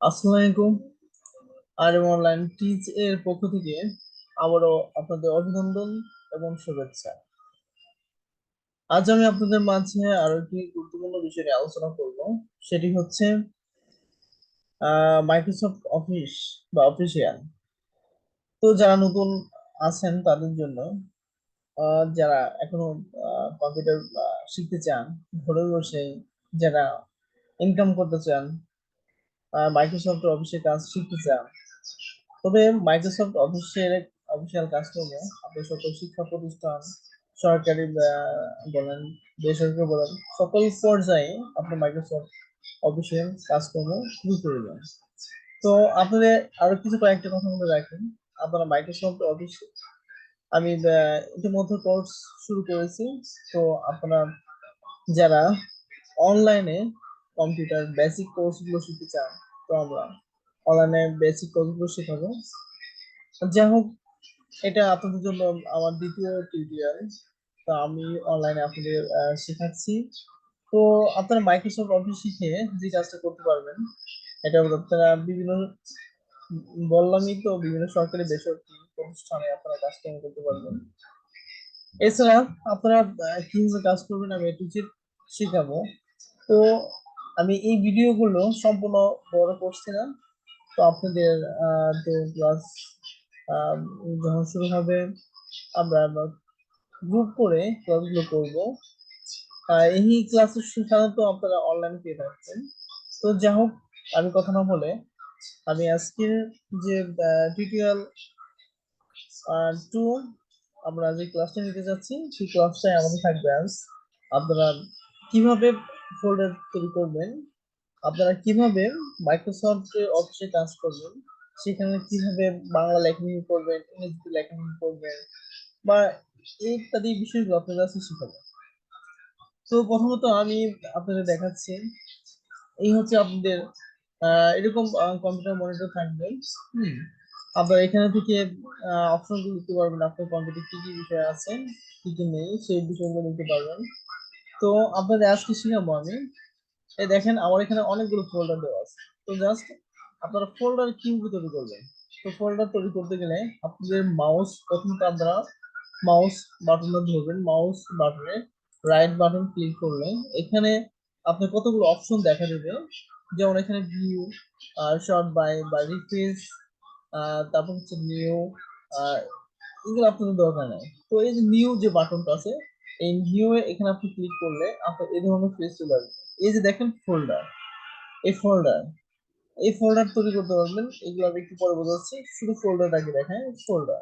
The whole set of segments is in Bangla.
আসসালামু আলাইকুম। আর অনলাইন টিচ এর পক্ষ থেকে আবারও আপনাদের অভিনন্দন এবং শুভেচ্ছা। আজ আমি আপনাদের মাঝে আরো একটি গুরুত্বপূর্ণ বিষয় নিয়ে আলোচনা করব। সেটি হচ্ছে মাইক্রোসফট অফিস বা অফিসিয়াল। তো যারা নতুন আছেন তাদের জন্য, যারা এখনো কম্পিউটার শিখতে চান, ঘরে বসে যারা ইনকাম করতে চান, মাইক্রোসফট অফিসে কাজ শিখতে চান, তবে মাইক্রোসফট অফিসের অফিসিয়াল কাজকর্ম আপনি সকল শিক্ষা প্রতিষ্ঠান, সরকারি বলেন, বেসরকারি বলেন, সকল পর্যায়ে আপনি মাইক্রোসফট অফিসিয়াল কাজকর্ম শুরু করে দেন। তো আপনাদের আরো কিছু কয়েকটা কথা মনে রাখেন। আপনারা মাইক্রোসফট অফিস, আমি ইতিমধ্যে কোর্স শুরু করেছি। তো আপনারা যারা অনলাইনে কম্পিউটার বেসিক কোর্স গুলো শিখতে চান, তো আমরা অনলাইনে বেসিক কোর্স গুলো শেখাবো। যাই হোক, এটা আপনাদের জন্য আমার দ্বিতীয় টিউটোরিয়াল। তো আমি অনলাইনে আপনাদের শেখাচ্ছি। তো আপনারা মাইক্রোসফট অফিস শিখে যে কাজটা করতে পারবেন, এটা হলো আপনারা বিভিন্ন, বললামই তো, বিভিন্ন সরকারি বেসরকারি প্রতিষ্ঠানে আপনারা কাজকর্ম করতে পারবেন। এছাড়া আপনারা কিভাবে কাজ করবেন আমি একটু শেখাবো। তো আমি এই ভিডিওগুলো সম্পূর্ণ বড় করছি না। তো আপনাদের তো ক্লাস যখন শুরু হবে, আমরা গ্রুপ করে ক্লাসগুলো করব। এই ক্লাসে সাধারণত আপনারা অনলাইন পেয়ে থাকবেন। তো যাই হোক, আমি কথা না বলে আমি আজকের যে টিউটোরিয়াল 2 আমরা যে ক্লাসটা নিতে যাচ্ছি, সেই ক্লাসটাই আমাদের থাকবে আজ। আপনারা কিভাবে ফোল্ডার তৈরি করবেন, আপনারা কিভাবে মাইক্রোসফট অফিসে কাজ করবেন, সেখানে কিভাবে বাংলা লেখালেখি করবেন, ইংরেজিতে লেখালেখি করবেন, বা ইত্যাদি বিষয়গুলো আপনাদের কাছে শেখাবো। তো প্রথমত আমি আপনাদের দেখাচ্ছি, এই হচ্ছে আপনাদের এরকম কম্পিউটার মনিটর থাকবে। হুম আপনারা এখানে থেকে অপশন গুলো দিতে পারবেন, আপনার কম্পিউটার কি কি বিষয় আছে, কি কি নেই, সেই বিষয়গুলো দিতে পারবেন। তো আপনাদের আজকে শিখাবো আমি। এই দেখেন, আমার এখানে অনেকগুলো ফোল্ডার দেওয়া আছে। তো জাস্ট আপনারা ফোল্ডার কিভাবে তৈরি করবেন। তো ফোল্ডার তৈরি করতে গেলে আপনাদের মাউস, প্রথমত আপনারা মাউস বাটনটা ধরবেন। মাউস বাটনে রাইট বাটন ক্লিক করলে এখানে আপনার কতগুলো অপশন দেখা দেবে। যেমন এখানে ভিউ, শর্ট বাই রিফ্রেশ, তারপর হচ্ছে নিউ, এগুলো আপনাদের দরকার নেই। তো এই যে নিউ যে বাটনটা আছে, এই নিউ এ এখানে আপনি ক্লিক করলে আপনার এই ধরনের পেজ চলে আসবে। এই যে দেখেন ফোল্ডার, এই ফোল্ডার, এই ফোল্ডার তৈরি করতে পারবেন। এগুলো আমি একটু পরে বোঝাচ্ছি, শুধু ফোল্ডারটাকে দেখেন, ফোল্ডার।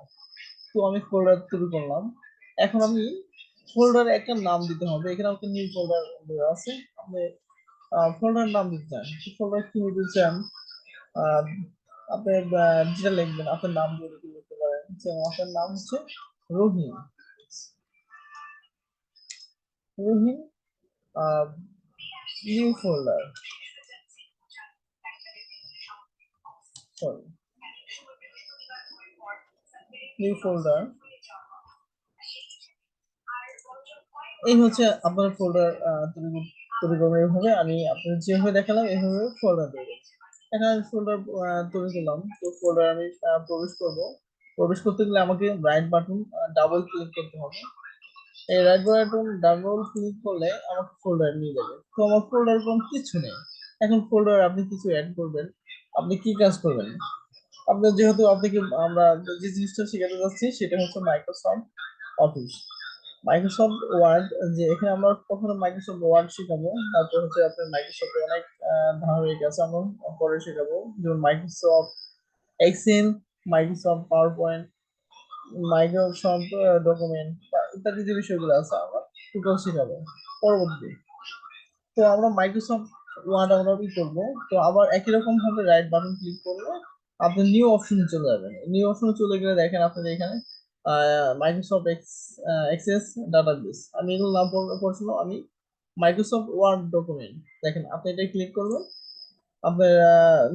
তো আমি ফোল্ডার তৈরি করলাম। এখন আমি ফোল্ডারে একটা নাম দিতে হবে। এখানে আমাকে নিউ ফোল্ডার দেওয়া আছে। আপনি ফোল্ডার নাম দিতে চান, ফোল্ডার কি দিতে চান, আহ, আপনি যেটা লিখবেন, আপনার নাম দিয়ে লিখতে পারেন। যেমন আপনার নাম হচ্ছে Rahim. Rahim, new folder, sorry, new folder. এই হচ্ছে আপনার ফোল্ডার তৈরি করবেন। এইভাবে আমি আপনার যেভাবে দেখালাম এইভাবে ফোল্ডার তৈরি করবেন। এখন আমি ফোল্ডার তৈরি করলাম। তো ফোল্ডার আমি প্রবেশ করব। প্রবেশ করতে গেলে আমাকে রাইট বাটন ডাবল ক্লিক করতে হবে। এই রাইট বাটন ডাবল ক্লিক করলে আমাকে ফোল্ডার নিয়ে যাবে। তো আমার ফোল্ডার কোনো কিছু নেই। এখন ফোল্ডার আপনি কিছু অ্যাড করবেন। আপনি কি কাজ করবেন? আপনার যেহেতু আপনাকে আমরা যে জিনিসটা শেখাতে যাচ্ছি সেটা হচ্ছে মাইক্রোসফট অফিস, মাইক্রোসফট ওয়ার্ড। যে এখানে আমরা কখনো মাইক্রোসফট ওয়ার্ড শেখাবো, তারপর হচ্ছে আপনার মাইক্রোসফট অনেক ধারাবাহিক আছে, আমরা পরে শেখাবো। যেমন Microsoft Excel, Microsoft PowerPoint, Microsoft document, ইত্যাদি যে বিষয়গুলো আছে আমরা টোটাল শেখাবো পরবর্তী। তো আমরা মাইক্রোসফট ওয়ার্ড আমরা কি করবো, তো আবার একই রকম ভাবে রাইট বাটন ক্লিক করলে আপনি নিউ অপশনে চলে যাবেন। নিউ অপশনে চলে গেলে দেখেন আপনাদের এখানে মাইক্রোসফট এক্সেস ডাটাবেস, আমি এগুলো নাম পড়ছিল, আমি মাইক্রোসফট ওয়ার্ড ডকুমেন্ট। দেখেন আপনি এটা ক্লিক করবেন, আপনার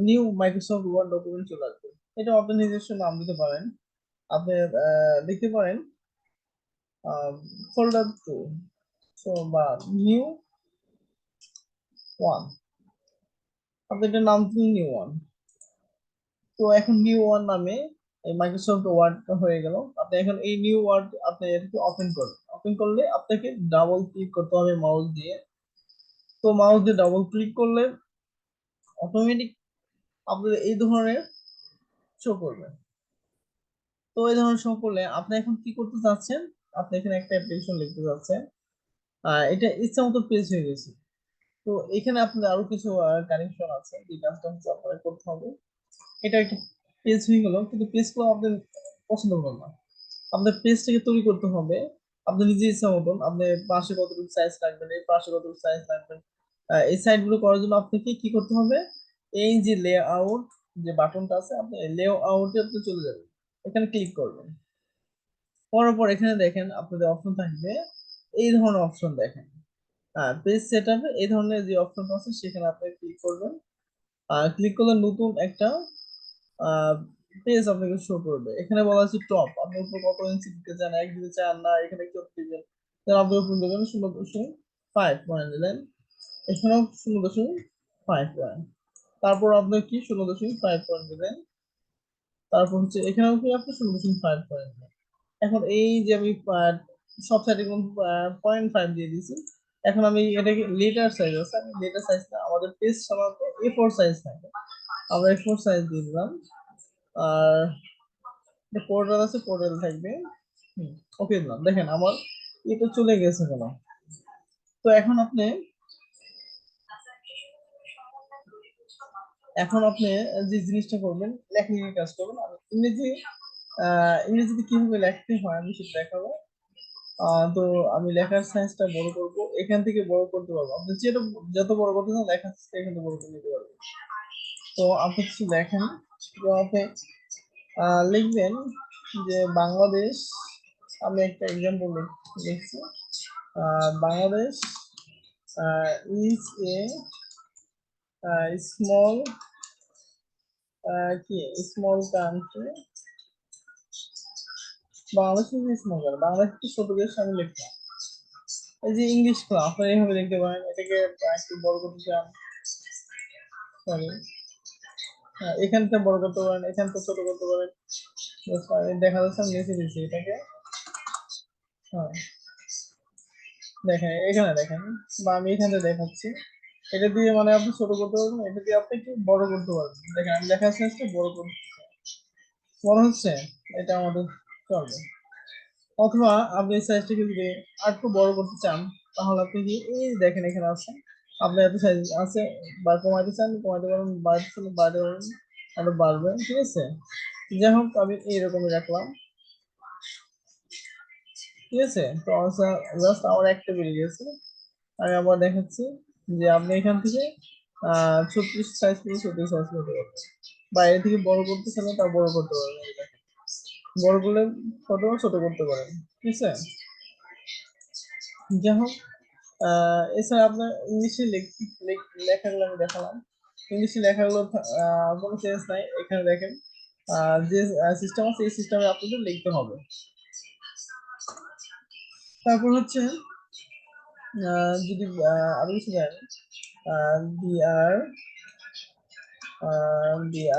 নিউ মাইক্রোসফট ওয়ার্ড ডকুমেন্ট চলে আসবে। এটা আপনি নিজস্ব নাম দিতে পারেন। আপনি লিখতে পারেন ফোল্ডার 2, সো বা নিউ ওয়ান, আপনি এটার নাম দিন নিউ ওয়ান। তো এখন নিউ ওয়ার্ড নামে এই মাইক্রোসফট ওয়ার্ড হয়ে গেল। আপনি এখন এই নিউ ওয়ার্ড আপনি এটাকে ওপেন করবেন। ওপেন করলে আপনাকে ডাবল ক্লিক করতে হবে মাউস দিয়ে। তো মাউস দিয়ে ডাবল ক্লিক করলে অটোমেটিক আপনাদের এই ধরনের শো করবে। তো এই ধরনের শো করলে আপনি এখন কি করতে চাচ্ছেন, আপনি এখানে একটা অ্যাপ্লিকেশন লিখতে চাচ্ছেন, এটা ইচ্ছা মতো পেজ হয়ে গেছে। তো এখানে আপনাদের আরো কিছু কানেকশন আছে, যে কাজটা হচ্ছে আপনাদের করতে হবে। এটা একটা পেজ হয়ে গেল, কিন্তু পেজগুলো আপনি পছন্দ করেন না। আপনার পেজটাকে তৈরি করতে হবে আপনি নিজের ইচ্ছা মতন। আপনি পাশে কতটুকু সাইজ রাখবেন, এই পাশে কতটুকু সাইজ রাখবেন। এই সাইড গুলো করার জন্য আপনাকে কি করতে হবে, এই যে লেআউট যে বাটনটা আছে, আপনি লেআউটে আপনি চলে যাবেন, এখানে ক্লিক করবেন। করার পর এখানে দেখেন আপনাদের অপশন থাকবে, এই ধরনের অপশন দেখেন। হ্যাঁ, পেজ সেটআপে এই ধরনের যে অপশনটা আছে সেখানে আপনি ক্লিক করবেন। আর ক্লিক করলে নতুন একটা পেজ আপনাকে শো করবে। এখানে বলা আছে টপ, আপনি উপর কত ইঞ্চি দিতে চান, এক দিতে চান না, এখানে কত দিবেন। তাহলে আপনি উপর দেবেন 0.5 পয়েন্ট দিলেন, এখানেও 0.5 পয়েন্ট, তারপর আপনি কি 0.5 পয়েন্ট দিবেন, তারপর হচ্ছে এখানেও কি আপনি 0.5 পয়েন্ট দিবেন। এখন এই যে আমি সব সাইডে .5 দিয়ে দিয়েছি। এখন আমি এটাকে লেটার সাইজ আছে, আমি লেটার সাইজটা আমাদের পেজ সাধারণত A4 সাইজ থাকে, আমরা A4 সাইজ দিয়ে দিলাম। আর পোর্টাল আছে, পোর্টাল থাকবে। ওকে দিলাম, দেখেন আমার এটা চলে গেছে কেন। তো এখন আপনি যে জিনিসটা করবেন, লেখালেখির কাজ করবেন। আর ইংরেজিতে কিভাবে লিখতে হয় আমি সেটা দেখাবো। তো আমি লেখার সাইজটা বড় করব, এখান থেকে বড় করতে পারবো। আপনি যেটা যত বড় করতে চান লেখার সাইজটা এখান থেকে বড় করে নিতে পারবেন। তো আপনি কিছু লেখেন, তো আপনি লিখবেন যে বাংলাদেশ, আমি একটা এক্সাম্পল লিখছি, বাংলাদেশ ইজ এ স্মল কি small country. Bangladesh is small country, Bangladesh একটি ছোট দেশ, আমি লিখলাম। এই যে ইংলিশ গুলো আপনারা এইভাবে লিখতে পারেন, এটাকে একটু বড় করতে চান, সরি, এখানটা বড় করতে পারেন, এখানটা ছোট করতে পারেন। দেখা যাচ্ছে আমি লিখে দিচ্ছি এটাকে। হ্যাঁ, দেখেন এখানে দেখেন, বা আমি এখানে দেখাচ্ছি। এটা দিয়ে মানে আপনি ছোট করতে পারবেন, এটা দিয়ে আপনি একটু বড় করতে পারবেন। দেখেন আমি লেখার সাইজটা বড় করতে, বড় হচ্ছে, এটা আমাদের চলবে। অথবা আপনি এই সাইজটাকে যদি আর একটু বড় করতে চান, তাহলে আপনি কি এই দেখেন এখানে আছে, আপনার এত সাইজ আছে, বা কমাইতে চান কমাইতে পারেন, বাড়তে চান বাড়তে পারেন, আরো বাড়বে, ঠিক আছে। যাই হোক আমি এইরকমই রাখলাম, ঠিক আছে। তো জাস্ট আমার একটা বেরিয়ে গেছে। আমি আবার দেখাচ্ছি যে আপনি এখান থেকে 36 সাইজ থেকে 36 সাইজ করতে পারবেন, বাইরে থেকে বড় করতে চাইলে তা বড় করতে পারবেন, এই দেখেন। বড় করলে ছোট ছোট করতে পারেন, ঠিক আছে। যাই হোক, এছাড়া আপনার ইংলিশে লেখাগুলো আমি দেখালাম। ইংলিশে লেখাগুলো কোনো চেঞ্জ নাই, এখানে দেখেন যে সিস্টেম আছে এই সিস্টেমে আপনাদের লিখতে হবে। তারপর হচ্ছে যদি আরো কিছু দেন, দি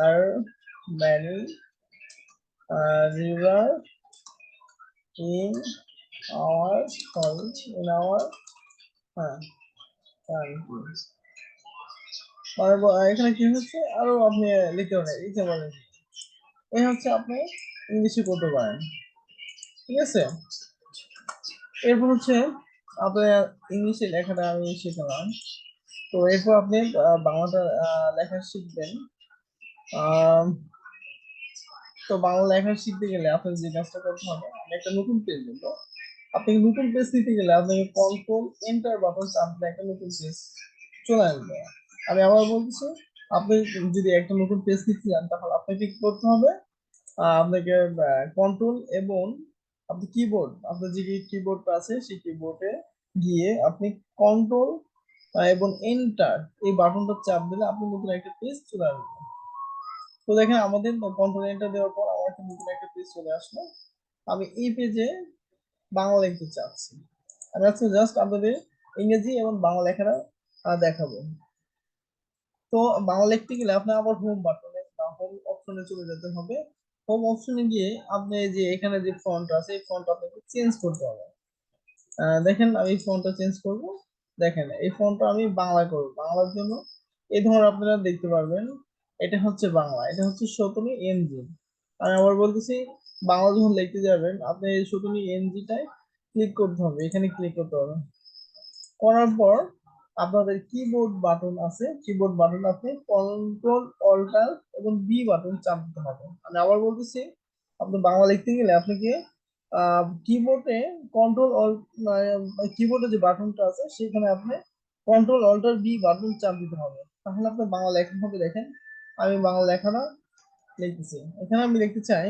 আর many river in our হ্যাঁ country। মানে এখানে কি হচ্ছে, আরো আপনি লিখতে পারেন, ইচ্ছে বলেন, এই হচ্ছে আপনি ইংলিশে করতে পারেন, ঠিক আছে। এরপর হচ্ছে আপনার ইংলিশে লেখাটা আমি শিখলাম। তো এরপর আপনি বাংলাটা লেখা শিখবেন। আহ, তো বাংলা লেখা শিখতে গেলে আপনার যে কাজটা করতে হবে, আমি একটা নতুন পেজ দেবো। আপনি নতুন পেজ নিতে গেলে আপনাকে কন্ট্রোল এন্টার বাটন চাপলে একটা নতুন পেজ চলে আসবে। আমি আবার বলছি, আপনি যদি একটা নতুন পেজ নিতে চান তাহলে আপনাকে কি করতে হবে, আপনাকে কন্ট্রোল এবং আপনি কিবোর্ড, আপনার যে কিবোর্ডটা আছে সেই কিবোর্ডে গিয়ে আপনি কন্ট্রোল এবং এন্টার এই বাটনটা চাপ দিলে আপনি নতুন একটা পেজ চলে আসবে। তো দেখেন আমাদের কন্ট্রোল এন্টার দেওয়ার পর আমার একটা নতুন একটা পেজ চলে আসলো। আমি এই পেজে বাংলা লিখতে চাচ্ছি। আমি আজকে জাস্ট আপনাদের ইংরেজি এবং বাংলা লেখাটা দেখাবো। তো বাংলা লিখতে গেলে আপনি আবার হোম বাটনে হোম অপশনে চলে যেতে হবে। হোম অপশনে গিয়ে আপনি যে এখানে যে ফন্ট আছে এই ফন্ট আপনাকে চেঞ্জ করতে হবে। দেখেন আমি এই ফন্টটা চেঞ্জ করব। দেখেন এই ফন্টটা আমি বাংলা করব। বাংলার জন্য এই ধরনের আপনারা দেখতে পারবেন, এটা হচ্ছে বাংলা, এটা হচ্ছে 17 NG। আমি আবার বলতেছি, বাংলা যখন লিখতে যাবেন আপনি এই 17 NG-টায় ক্লিক করতে হবে, এখানে ক্লিক করতে হবে। করার পর আপনাদের কিবোর্ড বাটন আছে, কিবোর্ড বাটন আপনি কন্ট্রোল অল্টার এবং বি বাটন চাপ দিতে হবে। আমি আবার বলতেছি, আপনি বাংলা লিখতে গেলে আপনাকে কিবোর্ডে কন্ট্রোল অল কিবোর্ডে যে বাটনটা আছে সেখানে আপনি কন্ট্রোল অল্টার বি বাটন চাপ দিতে হবে, তাহলে আপনার বাংলা লেখা হবে। দেখেন আমি বাংলা লেখাটা লিখতেছি, এখানে আমি লিখতে চাই,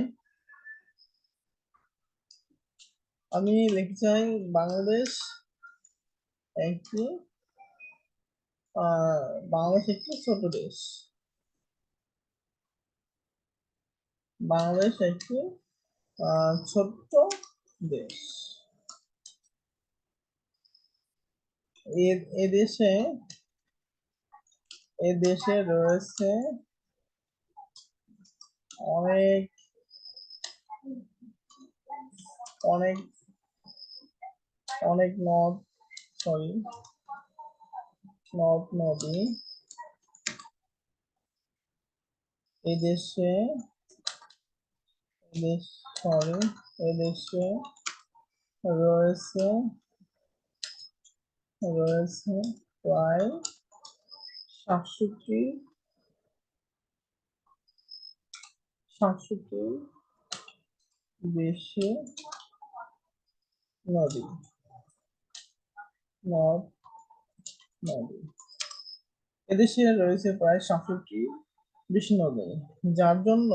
আমি লিখতে চাই বাংলাদেশ একটি বাংলাদেশ একটি ছোট দেশ। বাংলাদেশ একটি ছোট্ট দেশ। এদেশে এদেশে রয়েছে অনেক অনেক অনেক সরি নদ নদী। এদেশে এদেশ সরি এদেশে রয়েছে রয়েছে প্রায় 67 67 বেশি নদী নদ নদী। এদেশে রয়েছে প্রায় 67 বেশি নদী, যার জন্য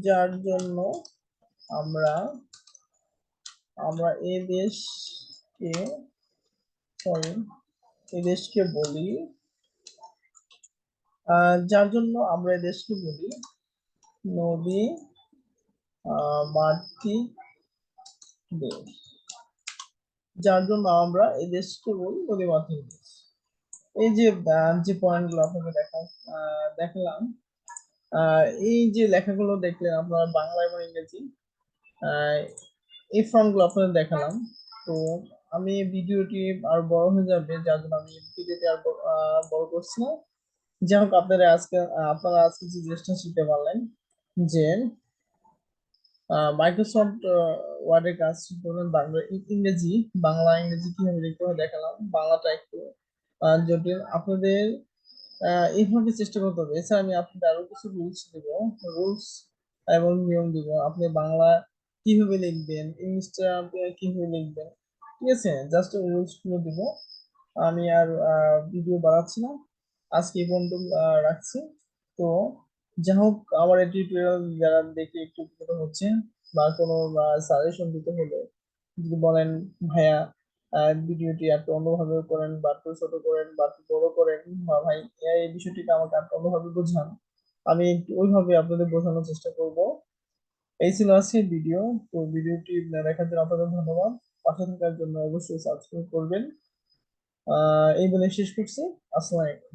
যার জন্য আমরা আমরা এই দেশকে সরি এই দেশকে বলি যার জন্য আমরা এই দেশকে বলি নদী মাতৃক দেশ। যার জন্য আমরা এই দেশকে বলি নদী মাতৃক দেশ। এই যে যে পয়েন্ট গুলো আপনাকে দেখালাম, এই যে লেখাগুলো দেখলেন আপনারা বাংলা এবং ইংরেজি, আহ, এই ফর্ম গুলো আপনাদের দেখালাম। তো আমি ভিডিওটি আর বড় হয়ে যাবে, যার জন্য আমি ভিডিওটি আর বড় করছি না। যাই হোক, আপনারা আজকে যে জিনিসটা শিখতে পারলেন যে মাইক্রোসফট ওয়ার্ডের কাজ করবেন বাংলা ইংরেজি, বাংলা ইংরেজি কিভাবে লিখতে হয় দেখালাম। বাংলাটা একটু জটিল, আপনাদের এইভাবে চেষ্টা করতে হবে। এছাড়া আমি আপনাদের আরো কিছু রুলস দিব, রুলস এবং নিয়ম দিব, আপনি বাংলা কিভাবে লিখবেন, ইংলিশটা আপনি কিভাবে লিখবেন, ঠিক আছে? জাস্ট রুলস গুলো দিব। আমি আর ভিডিও বাড়াচ্ছি না, আজকে এই পর্যন্ত রাখছি। তো যাই হোক, আমার এই টিউটোরিয়াল যারা দেখে একটু উপকৃত হচ্ছে বা কোনো সাজেশন দিতে হলে যদি বলেন, ভাইয়া ভিডিওটি একটু অন্যভাবে করেন বা একটু ছোট করেন বা একটু বড় করেন, বা ভাই এই বিষয়টিকে আমাকে একটু অন্যভাবে বোঝান, আমি একটু ওইভাবে আপনাদের বোঝানোর চেষ্টা করব। এই ছিল আজকের ভিডিও। তো ভিডিওটি দেখার জন্য আপনাদের ধন্যবাদ। পাশে থাকার জন্য অবশ্যই সাবস্ক্রাইব করবেন। এই বলে শেষ করছি। আসসালামু আলাইকুম।